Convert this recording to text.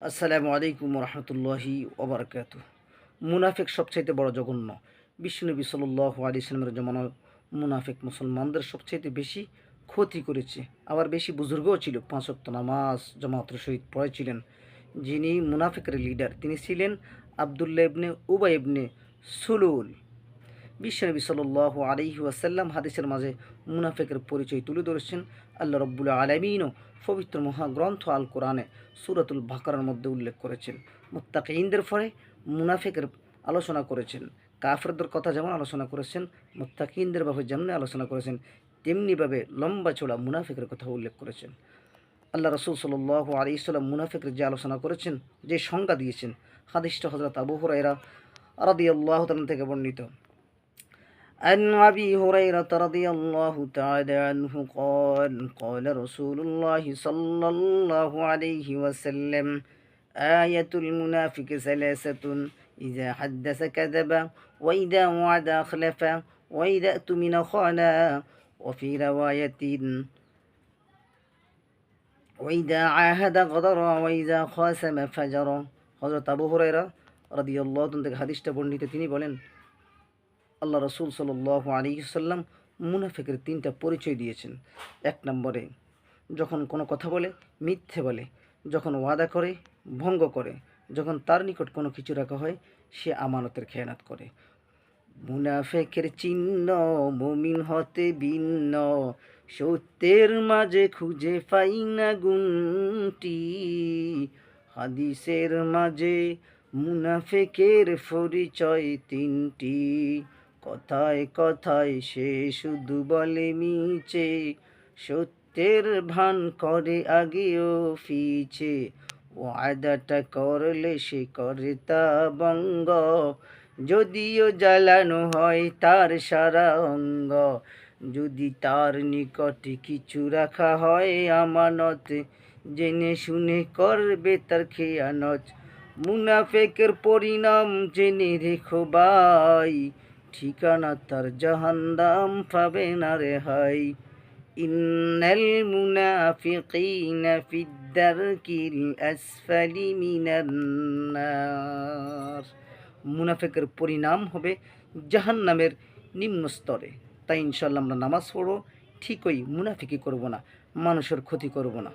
আসসালামু আলাইকুম রহমতুল্লাহি ওবরাকাতু। মুনাফিক সবচাইতে বড় জঘন্য। বিশ্বনবী সাল্লাল্লাহু আলাইহি সাল্লামের জমানায় মুনাফিক মুসলমানদের সবচাইতে বেশি ক্ষতি করেছে। আবার বেশি বুজুর্গও ছিল, ৫ ওয়াক্ত নামাজ জামাতের সহিত পড়েছিলেন। যিনি মুনাফিকের লিডার তিনি ছিলেন আবদুল্লাহ ইবনে উবাই ইবনে সুলুল। বিশ্বনবী সাল্লাল্লাহু আলাইহি ওয়াসাল্লাম হাদিসের মাঝে মুনাফিকের পরিচয় তুলে ধরেছেন। আল্লাহ রব্বুল আলামিনও পবিত্র মহাগ্রন্থ আল কোরআনে সূরাতুল বাকারার মধ্যে উল্লেখ করেছেন। মুত্তাকিনদের পরে মুনাফিকের আলোচনা করেছেন। কাফেরদের কথা যেমন আলোচনা করেছেন, মুত্তাকিনদের ব্যাপারে যেমন আলোচনা করেছেন, তেমনিভাবে লম্বা চড়া মুনাফিকের কথা উল্লেখ করেছেন। আল্লাহ রসুল সাল্লাল্লাহু আলাইহি ওয়াসাল্লাম মুনাফিকের যে আলোচনা করেছেন, যে সংজ্ঞা দিয়েছেন, হাদিসটা হযরত আবু হুরায়রা রাদিয়াল্লাহু তাআলা থেকে বর্ণিত। عن أبي هريرة رضي الله تعالى عنه قال قال رسول الله صلى الله عليه وسلم آية المنافق ثلاثة إذا حدث كذب وإذا وعد أخلف وإذا اؤتمن خان وفي رواية وإذا عاهد غدر وإذا خاصم فجر। হযরত আবু হুরায়রা রাদিয়াল্লাহু তাআলা থেকে হাদিসটা বর্ণিত, তিনি বলেন আল্লাহ রসুল সাল্লাল্লাহু আলাইহি ওয়াসাল্লাম মুনাফিকের 3টা পরিচয় দিয়েছেন। 1 নম্বরে যখন কোনো কথা বলে মিথ্যে বলে, যখন ওয়াদা করে ভঙ্গ করে, যখন তার নিকট কোনো কিছু রাখা হয় সে আমানতের খেয়ানত করে। মুনাফিকের চিহ্ন মুমিন হতে ভিন্ন, সত্যের মাঝে খুঁজে পাই না গুণটি। হাদিসের মাঝে মুনাফিকের পরিচয় 3টি। কথায় কথায় সে শুধু বলে মিছে, সত্যের ভান করে আগেও পিছে। ওয়াদাটা করলে সে করে তা ভঙ্গ, যদিও জ্বালানো হয় তার সারা অঙ্গ। যদি তার নিকটে কিছু রাখা হয় আমানত, জেনে শুনে করবে তার খেয়ানত। মুনাফিকের পরিণাম জেনে রেখো ভাই, ঠিকানা তার জাহান্নাম পাবে না রেহাই। ইন্নাল মুনাফিকিনা ফিদ দারকিল আসফালি মিনান নার। মুনাফিকের পরিণাম হবে জাহান্নামের নিম্ন স্তরে। তাই ইনশাআল্লাহ আমরা নামাজ পড়ব, ঠিকই মুনাফিকি করব না, মানুষের ক্ষতি করব না।